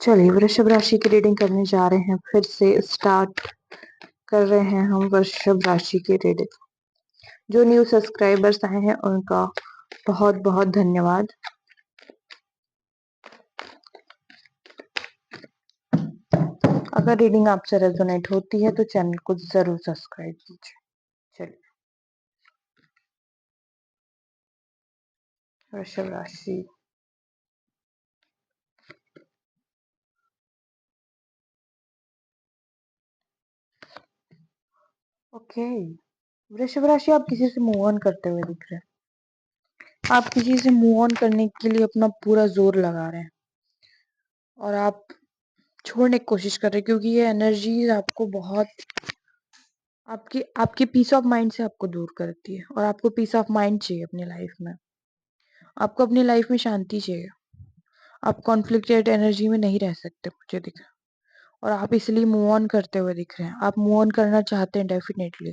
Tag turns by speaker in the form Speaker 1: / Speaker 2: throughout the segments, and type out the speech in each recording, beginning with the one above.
Speaker 1: चलिए वृषभ राशि की रीडिंग करने जा रहे हैं। फिर से स्टार्ट कर रहे हैं हम वृषभ राशि की रीडिंग। जो न्यू सब्सक्राइबर्स आए हैं उनका बहुत बहुत धन्यवाद। अगर रीडिंग आपसे रेजोनेट होती है तो चैनल को जरूर सब्सक्राइब कीजिए। चलिए वृषभ राशि, ओके। वृषभ राशि, आप किसी से मूव ऑन करते हुए दिख रहे हैं। आप किसी से मूव ऑन करने के लिए अपना पूरा जोर लगा रहे हैं और आप छोड़ने की कोशिश कर रहे हैं, क्योंकि ये एनर्जी आपको बहुत आपकी आपकी पीस ऑफ माइंड से आपको दूर करती है और आपको पीस ऑफ माइंड चाहिए अपनी लाइफ में। आपको अपनी लाइफ में शांति चाहिए। आप कॉन्फ्लिक्टेड एनर्जी में नहीं रह सकते, मुझे दिख रहा है। और आप इसलिए मूव ऑन करते हुए दिख रहे हैं। आप मूव ऑन करना चाहते हैं डेफिनेटली।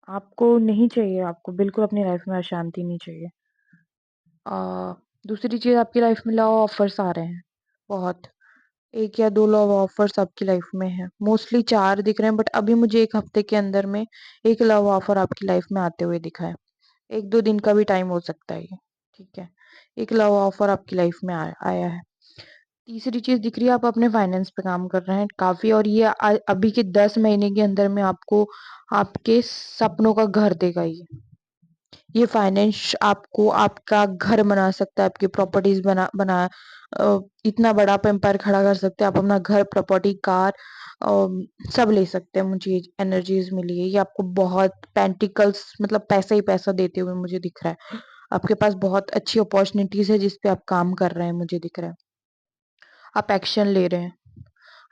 Speaker 1: आपको नहीं चाहिए, आपको बिल्कुल अपनी लाइफ में अशांति नहीं चाहिए। दूसरी चीज, आपकी लाइफ में लव ऑफर्स आ रहे हैं बहुत। एक या दो लव ऑफर्स आपकी लाइफ में है, मोस्टली चार दिख रहे हैं, बट अभी मुझे एक हफ्ते के अंदर में एक लव ऑफर आपकी लाइफ में आते हुए दिखा है। एक दो दिन का भी टाइम हो सकता है ये, ठीक है। एक लव ऑफर आपकी लाइफ में आया है। तीसरी चीज दिख रही है, आप अपने फाइनेंस पे काम कर रहे हैं काफी, और ये अभी के 10 महीने के अंदर में आपको आपके सपनों का घर देगा। ये फाइनेंस आपको आपका घर बना सकता है, आपकी प्रॉपर्टीज बना बना इतना बड़ा आप एम्पायर खड़ा कर सकते हैं। आप अपना घर, प्रॉपर्टी, कार सब ले सकते हैं। मुझे एनर्जीज मिली है, ये आपको बहुत पेंटिकल्स मतलब पैसा ही पैसा देते हुए मुझे दिख रहा है। आपके पास बहुत अच्छी अपॉर्चुनिटीज है जिस पे आप काम कर रहे हैं, मुझे दिख रहा है। आप एक्शन ले रहे हैं।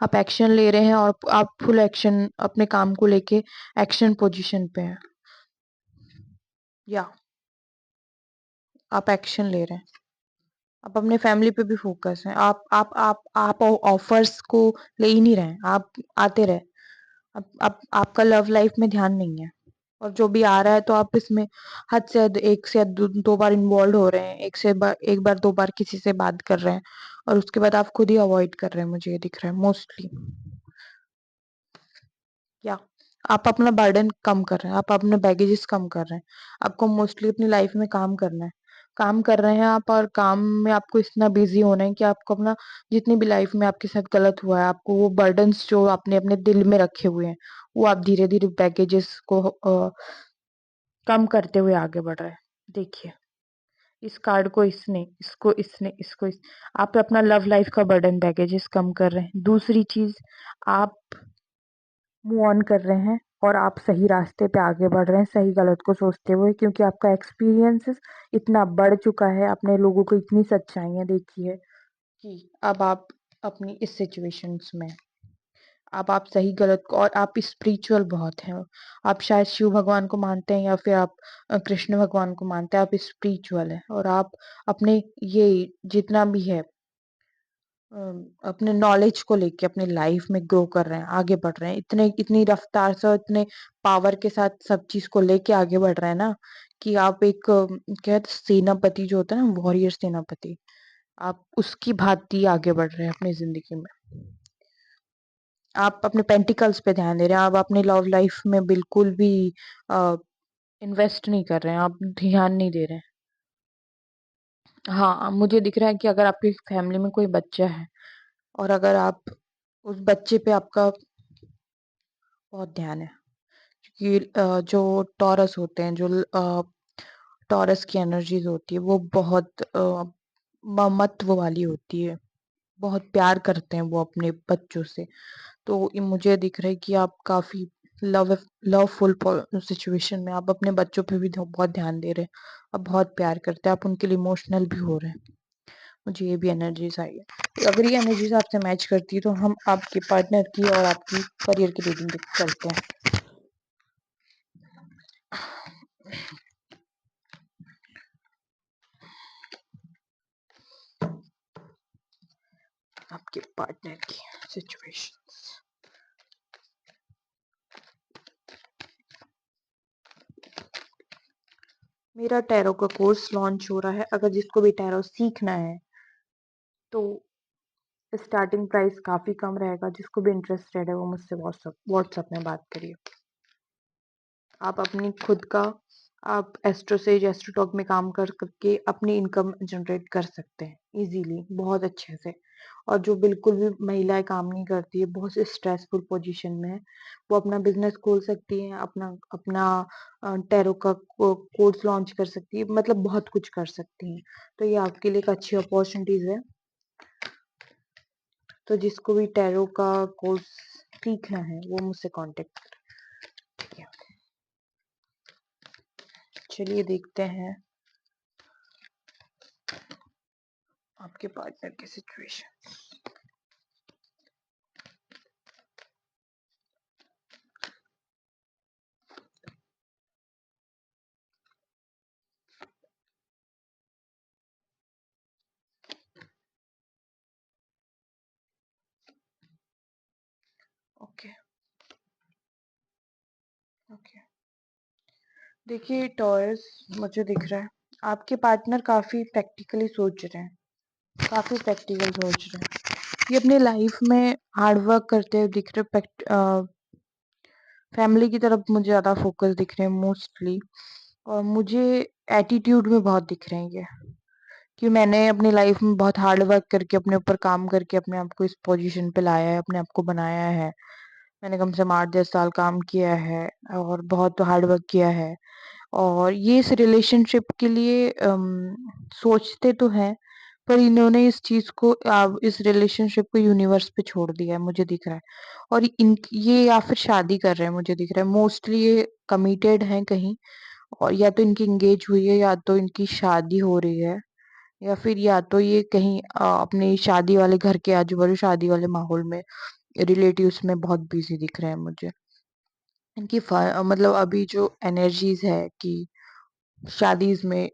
Speaker 1: आप एक्शन ले रहे हैं और आप फुल एक्शन अपने काम को लेके एक्शन पोजीशन पे हैं, या आप एक्शन ले रहे हैं। आप अपने फैमिली पे भी फोकस हैं। आप ऑफर्स को ले ही नहीं रहे हैं। आप आते रहे। आप आपका लव लाइफ में ध्यान नहीं है, और जो भी आ रहा है तो आप इसमें हद से हद एक से हद दो बार इन्वॉल्व हो रहे हैं। एक बार दो बार किसी से बात कर रहे हैं और उसके बाद आप खुद ही अवॉइड कर रहे हैं, मुझे ये दिख रहा है मोस्टली। या आप अपना बर्डन कम कर रहे हैं, आप अपने बैगेजेस कम कर रहे हैं। आपको मोस्टली अपनी लाइफ में काम करना है। काम कर रहे हैं आप, और काम में आपको इतना बिजी होना है कि आपको अपना जितनी भी लाइफ में आपके साथ गलत हुआ है, आपको वो बर्डन्स जो आपने अपने दिल में रखे हुए हैं, वो आप धीरे धीरे बैगेजेस को कम करते हुए आगे बढ़ रहे हैं। देखिए, इस कार्ड को आप अपना लव लाइफ का बर्डन, बैगेजेस कम कर रहे हैं। दूसरी चीज, आप मूव ऑन कर रहे हैं और आप सही रास्ते पे आगे बढ़ रहे हैं, सही गलत को सोचते हुए, क्योंकि आपका एक्सपीरियंस इतना बढ़ चुका है। आपने लोगों को इतनी सच्चाइयां देखी है कि अब आप अपनी इस सिचुएशंस में, अब आप सही गलत को, और आप स्पिरिचुअल बहुत हैं। आप शायद शिव भगवान को मानते हैं या फिर आप कृष्ण भगवान को मानते हैं। आप स्पिरिचुअल हैं और आप अपने ये जितना भी है अपने नॉलेज को लेके अपनी लाइफ में ग्रो कर रहे हैं, आगे बढ़ रहे हैं, इतने इतनी रफ्तार से और इतने पावर के साथ सब चीज को लेके आगे बढ़ रहे हैं ना, कि आप एक क्या सेनापति जो होता है ना, वॉरियर सेनापति, आप उसकी भांति आगे बढ़ रहे हैं अपनी जिंदगी में। आप अपने पेंटिकल्स पे ध्यान दे रहे हैं। आप अपनी लव लाइफ में बिल्कुल भी इन्वेस्ट नहीं कर रहे हैं, आप ध्यान नहीं दे रहे हैं। हाँ, मुझे दिख रहा है कि अगर आपकी फैमिली में कोई बच्चा है और अगर आप उस बच्चे पे आपका बहुत ध्यान है, क्योंकि जो टॉरस होते हैं, जो टॉरस की एनर्जीज होती है, वो बहुत ममत्व वाली होती है। बहुत प्यार करते हैं वो अपने बच्चों से। तो ये मुझे दिख रहा है कि आप काफी लवफुल सिचुएशन में आप अपने बच्चों पे भी बहुत ध्यान दे रहे हैं। आप बहुत प्यार करते हैं, आप उनके लिए इमोशनल भी हो रहे हैं। मुझे ये भी एनर्जीज आई है। अगर ये एनर्जीज आपसे मैच करती है तो हम आपके पार्टनर की और आपकी करियर की रीडिंग करते हैं। आपके पार्टनर की सिचुएशन। मेरा टैरो का कोर्स लॉन्च हो रहा है। अगर जिसको भी टैरो सीखना है तो स्टार्टिंग प्राइस काफ़ी कम रहेगा, जिसको भी इंटरेस्टेड है वो मुझसे व्हाट्सएप में बात करिए। आप अपनी खुद का आप एस्ट्रोसेज, एस्ट्रोटॉक में काम कर करके अपनी इनकम जनरेट कर सकते हैं इजीली, बहुत अच्छे से। और जो बिल्कुल भी महिलाएं काम नहीं करती है, बहुत स्ट्रेसफुल पोजीशन में है, वो अपना बिजनेस खोल सकती हैं, अपना अपना टैरो का कोर्स लॉन्च कर सकती है, मतलब बहुत कुछ कर सकती हैं। तो ये आपके लिए एक अच्छी अपॉर्चुनिटीज है। तो जिसको भी टैरो का कोर्स सीखना है वो मुझसे कांटेक्ट करिए। चलिए देखते हैं आपके पार्टनर की सिचुएशन। Okay, okay. देखिए टॉयर्स, मुझे दिख रहा है आपके पार्टनर काफी प्रैक्टिकली सोच रहे हैं, काफी प्रैक्टिकल सोच रहे हैं। ये अपने लाइफ में हार्ड वर्क करते हुए दिख रहे, फैमिली की तरफ मुझे ज्यादा फोकस दिख रहे हैं मोस्टली। और मुझे एटीट्यूड में बहुत दिख रहे हैं ये, कि मैंने अपनी लाइफ में बहुत हार्ड वर्क करके, अपने ऊपर काम करके अपने आप को इस पोजीशन पे लाया है, अपने आप को बनाया है। मैंने कम से कम 8-10 साल काम किया है और बहुत हार्ड वर्क किया है। और ये इस रिलेशनशिप के लिए सोचते तो हैं, पर इन्होंने इस चीज को इस रिलेशनशिप को यूनिवर्स पे छोड़ दिया है, मुझे दिख रहा है। और इन ये या फिर शादी कर रहे हैं, मुझे दिख रहा है मोस्टली ये कमिटेड हैं कहीं। और या तो इनकी एंगेज हुई है, या तो इनकी शादी हो रही है, या फिर या तो ये कहीं अपनी शादी वाले घर के आजू बाजू शादी वाले माहौल में, रिलेटिव्स में बहुत बिजी दिख रहे हैं मुझे। इनकी मतलब अभी जो एनर्जीज है कि शादीज में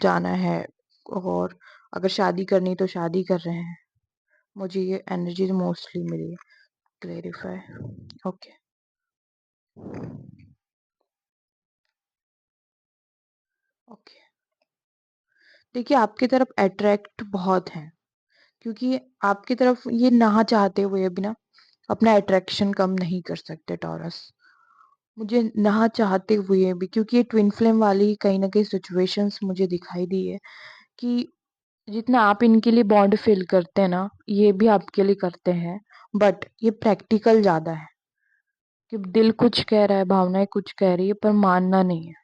Speaker 1: जाना है, और अगर शादी करनी तो शादी कर रहे हैं, मुझे ये एनर्जीज मोस्टली मिली है। क्लेरिफाई। Okay, okay. देखिए आपकी तरफ अट्रैक्ट बहुत है, क्योंकि आपकी तरफ ये ना चाहते हुए भी ना अपना अट्रैक्शन कम नहीं कर सकते टॉरस, मुझे ना चाहते हुए भी, क्योंकि ये ट्विन फ्लेम वाली कहीं ना कहीं सिचुएशंस मुझे दिखाई दी है, कि जितना आप इनके लिए बॉन्ड फील करते हैं ना, ये भी आपके लिए करते हैं। बट ये प्रैक्टिकल ज्यादा है, कि दिल कुछ कह रहा है, भावनाएं कुछ कह रही है, पर मानना नहीं है।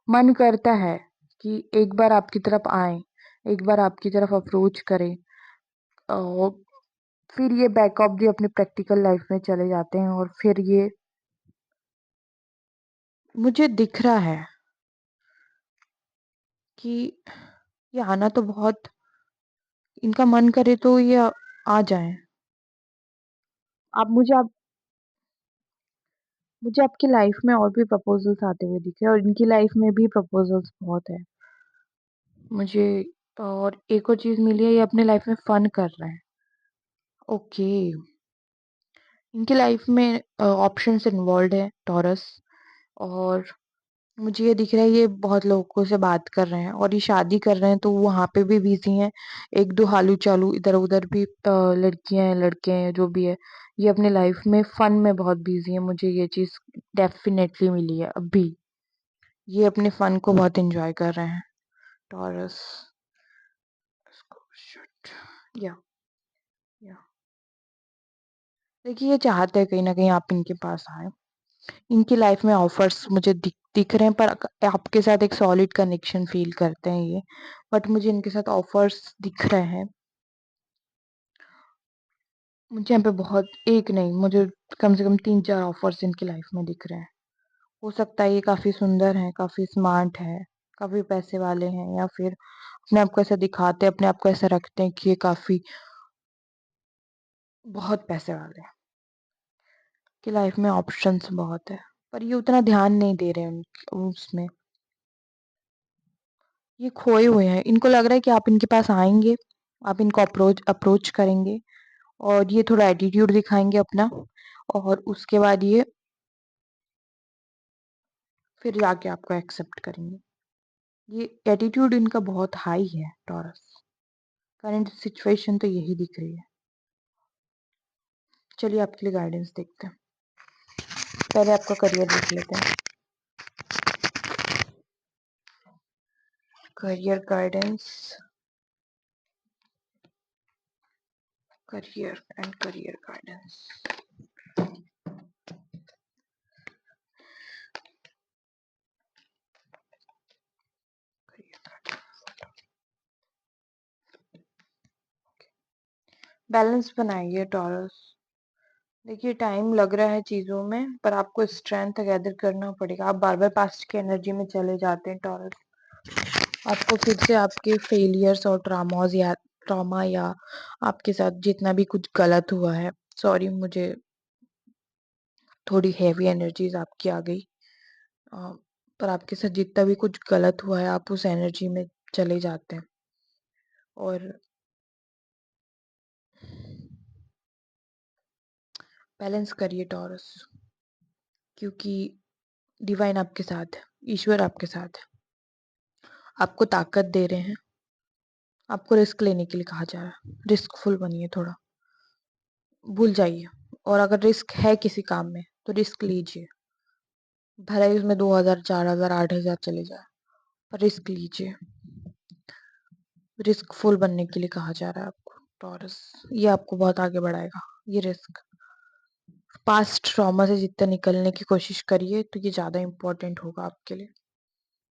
Speaker 1: मन करता है कि एक बार आपकी तरफ आए, एक बार आपकी तरफ अप्रोच करें, और फिर ये बैकअप भी अपनी प्रैक्टिकल लाइफ में चले जाते हैं, और फिर ये मुझे दिख रहा है कि ये आना तो बहुत, इनका मन करे तो ये आ जाए। आप मुझे आपकी लाइफ में और भी प्रपोजल्स आते हुए दिखे, और इनकी लाइफ में भी प्रपोजल्स बहुत है मुझे। और एक और चीज मिली है, ये अपने लाइफ में फन कर रहे हैं। ओके, इनकी लाइफ में ऑप्शंस इन्वॉल्व है टॉरस। और मुझे ये दिख रहा है ये बहुत लोगों से बात कर रहे हैं, और ये शादी कर रहे हैं तो वहां पे भी बिजी हैं। एक दो हालू चालू इधर उधर भी लड़कियां हैं, लड़के हैं, जो भी है, ये अपने लाइफ में फन में बहुत बिजी है, मुझे ये चीज डेफिनेटली मिली है अभी। ये अपने फन को बहुत एंजॉय कर रहे हैं टॉरस। या या देखिए ये चाहते हैं कहीं ना कहीं आप इनके पास आए। इनकी लाइफ में ऑफर्स मुझे दिख रहे हैं, पर आपके साथ एक सॉलिड कनेक्शन फील करते हैं ये। बट मुझे इनके साथ ऑफर्स दिख रहे हैं। मुझे यहाँ पे बहुत, एक नहीं, मुझे कम से कम 3-4 ऑफर्स इनकी लाइफ में दिख रहे हैं। हो सकता है ये काफी सुंदर हैं, काफी स्मार्ट है, काफी पैसे वाले हैं, या फिर अपने आप को ऐसा दिखाते हैं, अपने आप को ऐसा रखते हैं कि ये काफी बहुत पैसे वाले हैं, कि लाइफ में ऑप्शंस बहुत है। पर ये उतना ध्यान नहीं दे रहे हैं उसमें, ये खोए हुए हैं। इनको लग रहा है कि आप इनके पास आएंगे, आप इनको अप्रोच अप्रोच करेंगे, और ये थोड़ा एटीट्यूड दिखाएंगे अपना, और उसके बाद ये फिर जाके आपको एक्सेप्ट करेंगे। ये एटीट्यूड इनका बहुत हाई है टॉरस, करंट सिचुएशन तो यही दिख रही है। चलिए आपके लिए गाइडेंस देखते हैं। पहले आपका करियर देख लेते हैं। Career guidance, career and career guidance. Balance बनाइए टॉरस। देखिए टाइम लग रहा है चीजों में, पर आपको स्ट्रेंथ गैदर करना पड़ेगा। आप बार बार पास्ट की एनर्जी में चले जाते हैं टॉरस। आपको फिर से आपके फेलियर्स और ट्रॉमा या आपके साथ जितना भी कुछ गलत हुआ है, सॉरी मुझे थोड़ी हैवी एनर्जीज आपकी आ गई, अ, पर आपके साथ जितना भी कुछ गलत हुआ है आप उस एनर्जी में चले जाते हैं। और बैलेंस करिए टॉरस, क्योंकि डिवाइन आपके साथ है, ईश्वर आपके साथ है, आपको ताकत दे रहे हैं। आपको रिस्क लेने के लिए कहा जा रहा है। रिस्कफुल बनिए थोड़ा, भूल जाइए। और अगर रिस्क है किसी काम में तो रिस्क लीजिए, भले ही उसमें 2000 4000 8000 चले जाए, पर रिस्क लीजिए। रिस्कफुल बनने के लिए कहा जा रहा है आपको टॉरस। ये आपको बहुत आगे बढ़ाएगा, ये रिस्क। पास्ट ट्रॉमा से जितना निकलने की कोशिश करिए तो ये ज़्यादा इम्पोर्टेंट होगा आपके लिए।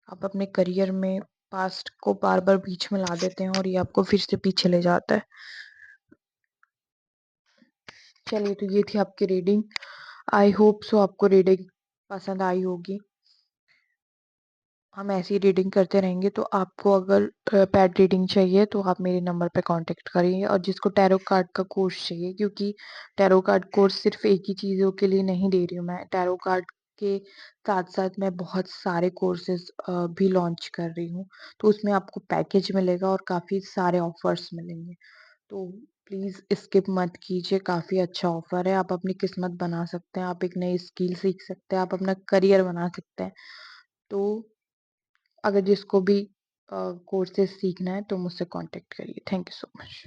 Speaker 1: आप अपने करियर में पास्ट को बार बार बीच में ला देते हैं और ये आपको फिर से पीछे ले जाता है। चलिए तो ये थी आपकी रीडिंग। आई होप सो आपको रीडिंग पसंद आई होगी। हम ऐसी रीडिंग करते रहेंगे, तो आपको अगर पेड रीडिंग चाहिए तो आप मेरे नंबर पे कांटेक्ट करिए। और जिसको टैरो कार्ड का कोर्स चाहिए, क्योंकि टैरो कार्ड कोर्स सिर्फ एक ही चीज़ों के लिए नहीं दे रही हूँ मैं, टैरो कार्ड के साथ साथ मैं बहुत सारे कोर्सेज भी लॉन्च कर रही हूँ। तो उसमें आपको पैकेज मिलेगा और काफ़ी सारे ऑफर्स मिलेंगे। तो प्लीज़ स्किप मत कीजिए, काफ़ी अच्छा ऑफर है। आप अपनी किस्मत बना सकते हैं, आप एक नई स्किल सीख सकते हैं, आप अपना करियर बना सकते हैं। तो अगर जिसको भी कोर्सेज सीखना है तो मुझसे कांटेक्ट करिए। Thank you so much.